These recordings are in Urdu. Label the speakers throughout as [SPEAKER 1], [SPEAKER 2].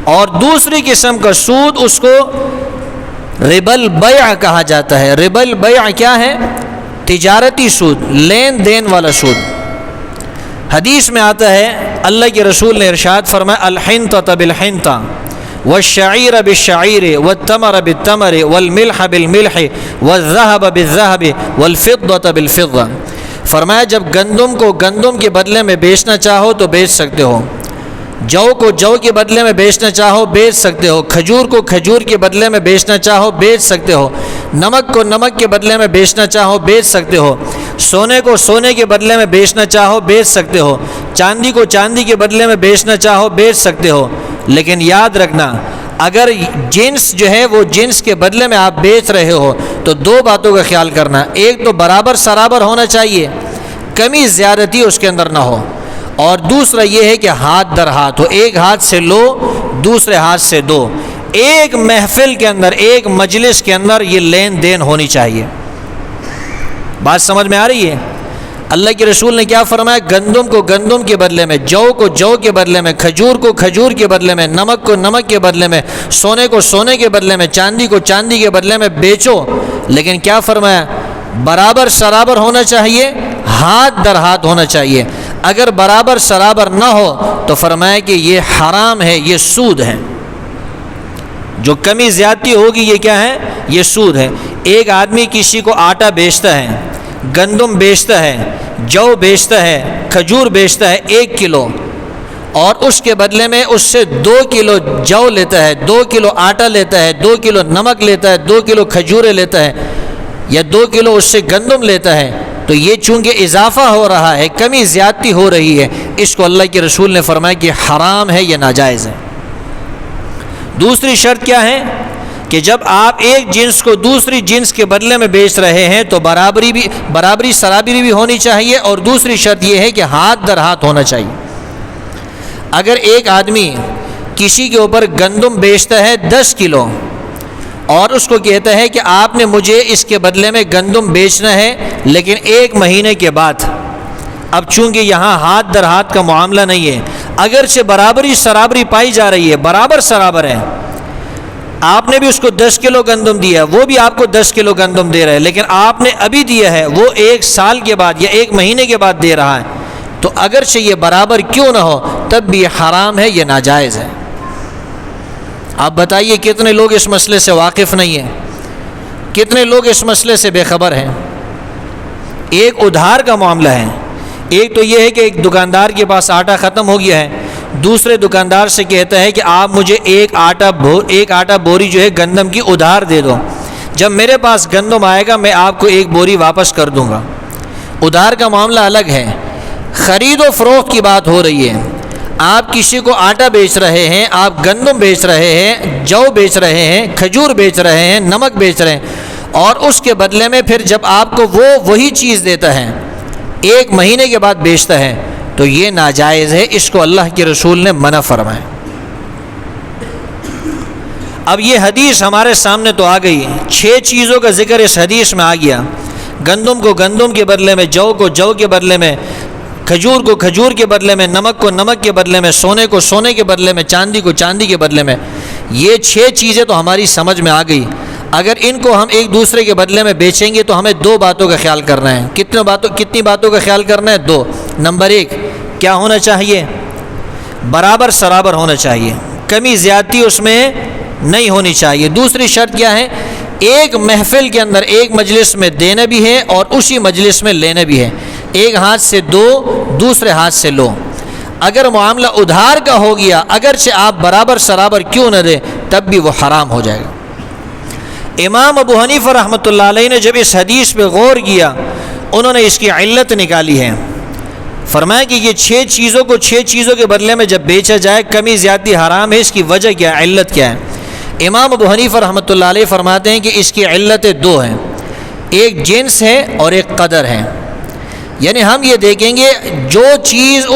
[SPEAKER 1] اور دوسری قسم کا سود اس کو ربا البیع کہا جاتا ہے۔ ربا البیع کیا ہے؟ تجارتی سود، لین دین والا سود۔ حدیث میں آتا ہے اللہ کے رسول نے ارشاد فرمایا الحنطۃ بالحنطۃ والشعیر بالشعیر والتمر بالتمر والملح بالملح والذهب بالذهب والفضة بالفضة۔ فرمایا جب گندم کو گندم کے بدلے میں بیچنا چاہو تو بیچ سکتے ہو، جو کو جو کے بدلے میں بیچنا چاہو بیچ سکتے ہو، کھجور کو کھجور کے بدلے میں بیچنا چاہو بیچ سکتے ہو، نمک کو نمک کے بدلے میں بیچنا چاہو بیچ سکتے ہو، سونے کو سونے کے بدلے میں بیچنا چاہو بیچ سکتے ہو، چاندی کو چاندی کے بدلے میں بیچنا چاہو بیچ سکتے ہو۔ لیکن یاد رکھنا اگر جنس جو ہے وہ جنس کے بدلے میں آپ بیچ رہے ہو تو دو باتوں کا خیال کرنا، ایک تو برابر سرابر ہونا چاہیے، کمی زیادتی اس کے اندر نہ ہو، اور دوسرا یہ ہے کہ ہاتھ در ہاتھ ہو، ایک ہاتھ سے لو دوسرے ہاتھ سے دو، ایک محفل کے اندر ایک مجلس کے اندر یہ لین دین ہونی چاہیے۔ بات سمجھ میں آ رہی ہے؟ اللہ کے رسول نے کیا فرمایا؟ گندم کو گندم کے بدلے میں، جو کو جو کے بدلے میں، کھجور کو کھجور کے بدلے میں، نمک کو نمک کے بدلے میں، سونے کو سونے کے بدلے میں، چاندی کو چاندی کے بدلے میں بیچو، لیکن کیا فرمایا؟ برابر سرابر ہونا چاہیے، ہاتھ در ہاتھ ہونا چاہیے۔ اگر برابر سرابر نہ ہو تو فرمایا کہ یہ حرام ہے، یہ سود ہے، جو کمی زیادتی ہوگی یہ کیا ہے؟ یہ سود ہے۔ ایک آدمی کسی کو آٹا بیچتا ہے، گندم بیچتا ہے، جو بیچتا ہے، کھجور بیچتا ہے 1 کلو، اور اس کے بدلے میں اس سے 2 کلو جو لیتا ہے، 2 کلو آٹا لیتا ہے، 2 کلو نمک لیتا ہے، 2 کلو کھجوریں لیتا ہے، یا 2 کلو اس سے گندم لیتا ہے، تو یہ چونکہ اضافہ ہو رہا ہے، کمی زیادتی ہو رہی ہے، اس کو اللہ کے رسول نے فرمایا کہ حرام ہے، یہ ناجائز ہے۔ دوسری شرط کیا ہے کہ جب آپ ایک جنس کو دوسری جنس کے بدلے میں بیچ رہے ہیں تو برابری سرابری بھی ہونی چاہیے، اور دوسری شرط یہ ہے کہ ہاتھ در ہاتھ ہونا چاہیے۔ اگر ایک آدمی کسی کے اوپر گندم بیچتا ہے 10 کلو اور اس کو کہتا ہے کہ آپ نے مجھے اس کے بدلے میں گندم بیچنا ہے لیکن 1 مہینے کے بعد، اب چونکہ یہاں ہاتھ در ہاتھ کا معاملہ نہیں ہے، اگرچہ برابری سرابری پائی جا رہی ہے، برابر سرابر ہے، آپ نے بھی اس کو 10 کلو گندم دیا ہے، وہ بھی آپ کو 10 کلو گندم دے رہا ہے، لیکن آپ نے ابھی دیا ہے، وہ 1 سال کے بعد یا 1 مہینے کے بعد دے رہا ہے، تو اگرچہ یہ برابر کیوں نہ ہو تب بھی یہ حرام ہے، یہ ناجائز ہے۔ آپ بتائیے کتنے لوگ اس مسئلے سے واقف نہیں ہیں، کتنے لوگ اس مسئلے سے بے خبر ہیں؟ ایک ادھار کا معاملہ ہے، ایک تو یہ ہے کہ ایک دکاندار کے پاس آٹا ختم ہو گیا ہے، دوسرے دکاندار سے کہتا ہے کہ آپ مجھے ایک آٹا بوری جو ہے گندم کی ادھار دے دو، جب میرے پاس گندم آئے گا میں آپ کو 1 بوری واپس کر دوں گا۔ ادھار کا معاملہ الگ ہے، خرید و فروخت کی بات ہو رہی ہے۔ آپ کسی کو آٹا بیچ رہے ہیں، آپ گندم بیچ رہے ہیں، جو بیچ رہے ہیں، کھجور بیچ رہے ہیں، نمک بیچ رہے ہیں، اور اس کے بدلے میں پھر جب آپ کو وہی چیز دیتا ہے 1 مہینے کے بعد بیچتا ہے تو یہ ناجائز ہے، اس کو اللہ کے رسول نے منع فرمایا۔ اب یہ حدیث ہمارے سامنے تو آ گئی، 6 چیزوں کا ذکر اس حدیث میں آ گیا، گندم کو گندم کے بدلے میں، جو کو جو کے بدلے میں، کھجور کو کھجور کے بدلے میں، نمک کو نمک کے بدلے میں، سونے کو سونے کے بدلے میں، چاندی کو چاندی کے بدلے میں۔ یہ 6 چیزیں تو ہماری سمجھ میں آ گئی۔ اگر ان کو ہم ایک دوسرے کے بدلے میں بیچیں گے تو ہمیں 2 باتوں کا خیال کرنا ہے۔ کتنی باتوں کا خیال کرنا ہے؟ 2۔ نمبر 1 کیا ہونا چاہیے؟ برابر سرابر ہونا چاہیے، کمی زیادتی اس میں نہیں ہونی چاہیے۔ دوسری شرط کیا ہے؟ ایک محفل کے اندر ایک مجلس میں دینا بھی ہے اور اسی مجلس میں لینا بھی ہے، ایک ہاتھ سے دو، دوسرے ہاتھ سے لو۔ اگر معاملہ ادھار کا ہو گیا، اگرچہ آپ برابر سرابر کیوں نہ دیں تب بھی وہ حرام ہو جائے گا۔ امام ابو حنیفہ رحمۃ اللہ علیہ نے جب اس حدیث پہ غور کیا، انہوں نے اس کی علت نکالی ہے۔ فرمایا کہ یہ 6 چیزوں کو 6 چیزوں کے بدلے میں جب بیچا جائے کمی زیادتی حرام ہے، اس کی وجہ کیا ہے، علت کیا ہے؟ امام ابو حنیفہ رحمۃ اللہ علیہ فرماتے ہیں کہ اس کی علتیں 2 ہیں، ایک جنس ہے اور ایک قدر ہے۔ یعنی ہم یہ دیکھیں گے جو چیز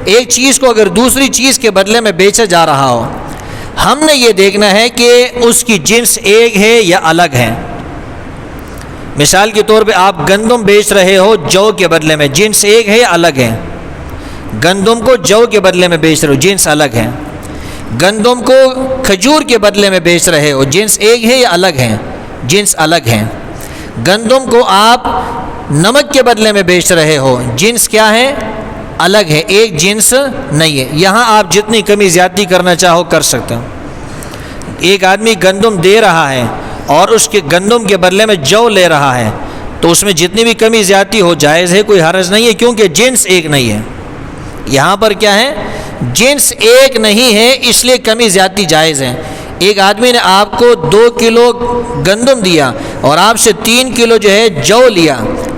[SPEAKER 1] ایک چیز کو اگر دوسری چیز کے بدلے میں بیچا جا رہا ہو، ہم نے یہ دیکھنا ہے کہ اس کی جنس ایک ہے یا الگ ہے۔ مثال کے طور پہ آپ گندم بیچ رہے ہو جو کے بدلے میں، جنس ایک ہے یا الگ ہے؟ گندم کو جو کے بدلے میں بیچ رہے ہو، جنس الگ ہے۔ گندم کو کھجور کے بدلے میں بیچ رہے ہو، جنس ایک ہے یا الگ ہیں؟ جنس الگ ہیں۔ گندم کو آپ نمک کے بدلے میں بیچ رہے ہو، جنس کیا ہے؟ الگ ہے، ایک جنس نہیں ہے۔ یہاں آپ جتنی کمی زیادتی کرنا چاہو کر سکتے ہو۔ ایک آدمی گندم دے رہا ہے اور اس کے گندم کے بدلے میں جو لے رہا ہے، تو اس میں جتنی بھی کمی زیادتی ہو جائز ہے، کوئی حرج نہیں ہے، کیونکہ جنس ایک نہیں ہے۔ یہاں پر کیا ہے؟ جنس ایک نہیں ہے، اس لیے کمی زیادتی جائز ہے۔ ایک آدمی نے آپ کو 2 کلو گندم دیا اور آپ سے 3 کلو جو ہے جو لیا،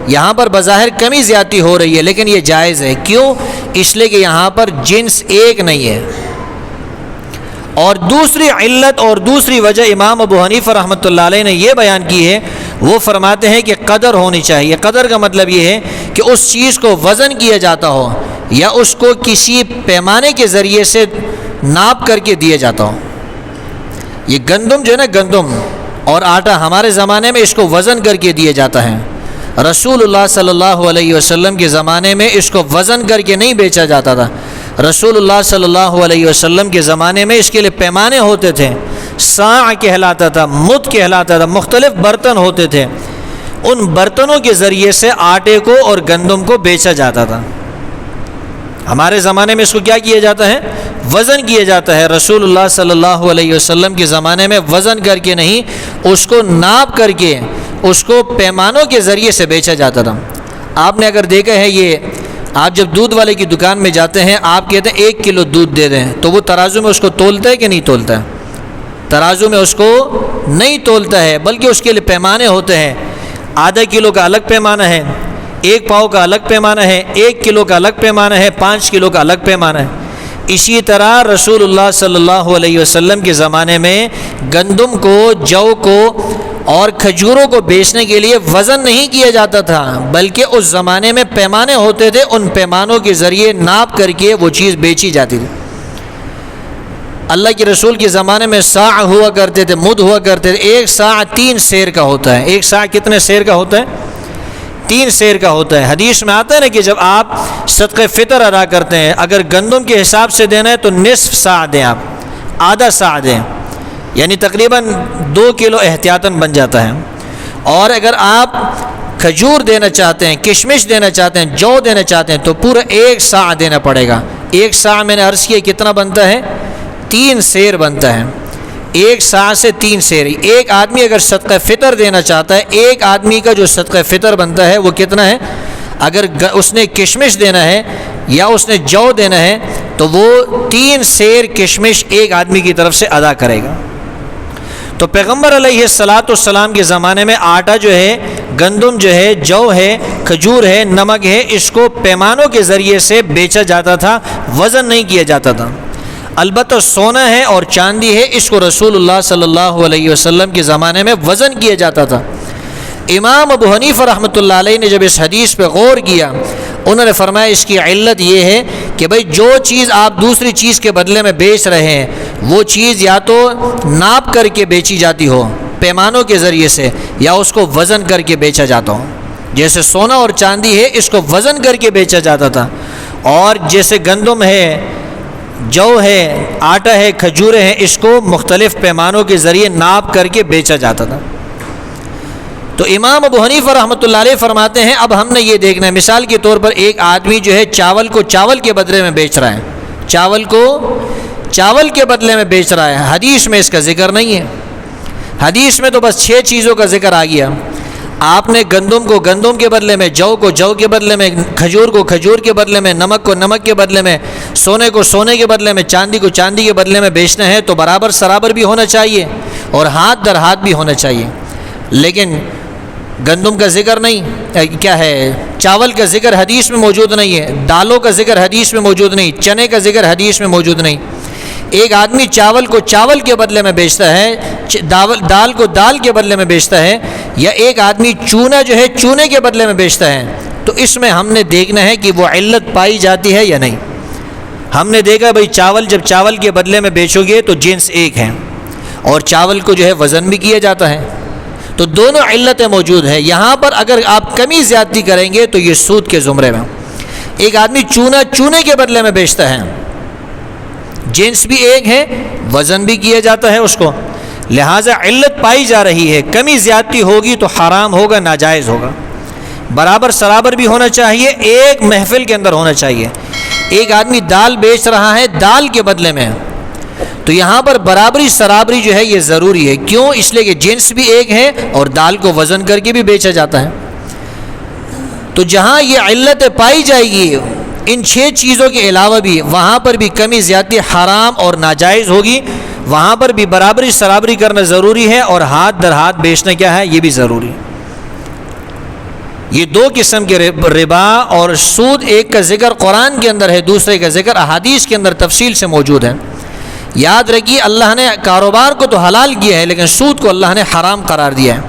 [SPEAKER 1] یہاں پر بظاہر کمی زیادتی ہو رہی ہے، لیکن یہ جائز ہے۔ کیوں؟ اس لیے کہ یہاں پر جنس ایک نہیں ہے۔ اور دوسری علت اور دوسری وجہ امام ابو حنیفہ رحمۃ اللہ علیہ نے یہ بیان کی ہے، وہ فرماتے ہیں کہ قدر ہونی چاہیے۔ قدر کا مطلب یہ ہے کہ اس چیز کو وزن کیا جاتا ہو یا اس کو کسی پیمانے کے ذریعے سے ناپ کر کے دیا جاتا ہو۔ یہ گندم جو ہے نا، گندم اور آٹا ہمارے زمانے میں اس کو وزن کر کے دیا جاتا ہے۔ رسول اللہ صلی اللہ علیہ وسلم کے زمانے میں اس کو وزن کر کے نہیں بیچا جاتا تھا۔ رسول اللہ صلی اللہ علیہ وسلم کے زمانے میں اس کے لیے پیمانے ہوتے تھے، صاع کہلاتا تھا، مد کہلاتا تھا، مختلف برتن ہوتے تھے۔ ان برتنوں کے ذریعے سے آٹے کو اور گندم کو بیچا جاتا تھا۔ ہمارے زمانے میں اس کو کیا کیا جاتا ہے؟ وزن کیا جاتا ہے۔ رسول اللہ صلی اللہ علیہ وسلم کے زمانے میں وزن کر کے نہیں، اس کو ناپ کر کے، اس کو پیمانوں کے ذریعے سے بیچا جاتا تھا۔ آپ نے اگر دیکھا ہے، یہ آپ جب دودھ والے کی دکان میں جاتے ہیں، آپ کہتے ہیں 1 کلو دودھ دے دیں، تو وہ ترازو میں اس کو تولتا ہے کہ نہیں تولتا ہے؟ ترازو میں اس کو نہیں تولتا ہے، بلکہ اس کے لیے پیمانے ہوتے ہیں۔ آدھا کلو کا الگ پیمانہ ہے، 1 پاؤ کا الگ پیمانہ ہے، 1 کلو کا الگ پیمانہ ہے، 5 کلو کا الگ پیمانہ ہے۔ اسی طرح رسول اللہ صلی اللہ علیہ وسلم کے زمانے میں گندم کو، جو کو اور کھجوروں کو بیچنے کے لیے وزن نہیں کیا جاتا تھا، بلکہ اس زمانے میں پیمانے ہوتے تھے، ان پیمانوں کے ذریعے ناپ کر کے وہ چیز بیچی جاتی تھی۔ اللہ کے رسول کے زمانے میں صاع ہوا کرتے تھے، مد ہوا کرتے تھے۔ 1 صاع 3 سیر کا ہوتا ہے۔ 1 صاع کتنے سیر کا ہوتا ہے؟ 3 سیر کا ہوتا ہے۔ حدیث میں آتا ہے نا کہ جب آپ صدقہ فطر ادا کرتے ہیں، اگر گندم کے حساب سے دینا ہے تو نصف صاع دیں، آپ آدھا صاع دیں، یعنی تقریباً 2 کلو احتیاطاً بن جاتا ہے۔ اور اگر آپ کھجور دینا چاہتے ہیں، کشمش دینا چاہتے ہیں، جو دینا چاہتے ہیں، تو پورا 1 صاع دینا پڑے گا۔ 1 صاع میں نے عرض کیا کتنا بنتا ہے؟ 3 سیر بنتا ہے۔ 1 صاع سے 3 سیر۔ ایک آدمی اگر صدقہ فطر دینا چاہتا ہے، ایک آدمی کا جو صدقہ فطر بنتا ہے وہ کتنا ہے؟ اگر اس نے کشمش دینا ہے یا اس نے جو دینا ہے، تو وہ 3 سیر کشمش ایک آدمی کی طرف سے ادا کرے گا۔ تو پیغمبر علیہ الصلاۃ والسلام کے زمانے میں آٹا جو ہے، گندم جو ہے، جو ہے، کھجور ہے، نمک ہے، اس کو پیمانوں کے ذریعے سے بیچا جاتا تھا، وزن نہیں کیا جاتا تھا۔ البتہ سونا ہے اور چاندی ہے، اس کو رسول اللہ صلی اللہ علیہ وسلم کے زمانے میں وزن کیا جاتا تھا۔ امام ابو حنیفہ رحمۃ اللہ علیہ نے جب اس حدیث پہ غور کیا، انہوں نے فرمایا اس کی علت یہ ہے کہ بھئی جو چیز آپ دوسری چیز کے بدلے میں بیچ رہے ہیں، وہ چیز یا تو ناپ کر کے بیچی جاتی ہو پیمانوں کے ذریعے سے، یا اس کو وزن کر کے بیچا جاتا ہو۔ جیسے سونا اور چاندی ہے، اس کو وزن کر کے بیچا جاتا تھا، اور جیسے گندم ہے، جو ہے، آٹا ہے، کھجوریں ہیں، اس کو مختلف پیمانوں کے ذریعے ناپ کر کے بیچا جاتا تھا۔ تو امام ابو حنیفہ رحمۃ اللہ علیہ فرماتے ہیں اب ہم نے یہ دیکھنا ہے، مثال کے طور پر ایک آدمی جو ہے چاول کو چاول کے بدلے میں بیچ رہا ہے، چاول کو چاول کے بدلے میں بیچ رہا ہے، حدیث میں اس کا ذکر نہیں ہے۔ حدیث میں تو بس 6 چیزوں کا ذکر آ گیا۔ آپ نے گندم کو گندم کے بدلے میں، جو کو جو کے بدلے میں، کھجور کو کھجور کے بدلے میں، نمک کو نمک کے بدلے میں، سونے کو سونے کے بدلے میں، چاندی کو چاندی کے بدلے میں بیچنا ہے، تو برابر سرابر بھی ہونا چاہیے اور ہاتھ در ہاتھ بھی ہونا چاہیے۔ لیکن گندم کا ذکر نہیں، کیا ہے، چاول کا ذکر حدیث میں موجود نہیں ہے، دالوں کا ذکر حدیث میں موجود نہیں، چنے کا ذکر حدیث میں موجود نہیں۔ ایک آدمی چاول کو چاول کے بدلے میں بیچتا ہے، دال کو دال کے بدلے میں بیچتا ہے، یا ایک آدمی چونا جو ہے چونے کے بدلے میں بیچتا ہے، تو اس میں ہم نے دیکھنا ہے کہ وہ علت پائی جاتی ہے یا نہیں۔ ہم نے دیکھا بھئی چاول جب چاول کے بدلے میں بیچو گے تو جنس ایک ہے، اور چاول کو جو ہے وزن بھی کیا جاتا ہے، تو دونوں علتیں موجود ہیں۔ یہاں پر اگر آپ کمی زیادتی کریں گے تو یہ سود کے زمرے میں۔ ایک آدمی چونا چونے کے بدلے میں بیچتا ہے، جنس بھی ایک ہے، وزن بھی کیا جاتا ہے اس کو، لہٰذا علت پائی جا رہی ہے، کمی زیادتی ہوگی تو حرام ہوگا، ناجائز ہوگا۔ برابر سرابر بھی ہونا چاہیے، ایک محفل کے اندر ہونا چاہیے۔ ایک آدمی دال بیچ رہا ہے دال کے بدلے میں، تو یہاں پر برابری سرابری جو ہے یہ ضروری ہے۔ کیوں؟ اس لیے کہ جنس بھی ایک ہے اور دال کو وزن کر کے بھی بیچا جاتا ہے۔ تو جہاں یہ علت پائی جائے گی ان 6 چیزوں کے علاوہ بھی، وہاں پر بھی کمی زیادتی حرام اور ناجائز ہوگی، وہاں پر بھی برابری سرابری کرنا ضروری ہے، اور ہاتھ در ہاتھ بیچنا کیا ہے، یہ بھی ضروری ہے۔ یہ 2 قسم کے ربا اور سود، ایک کا ذکر قرآن کے اندر ہے، دوسرے کا ذکر احادیث کے اندر تفصیل سے موجود ہے۔ یاد رکھیے اللہ نے کاروبار کو تو حلال کیا ہے، لیکن سود کو اللہ نے حرام قرار دیا ہے۔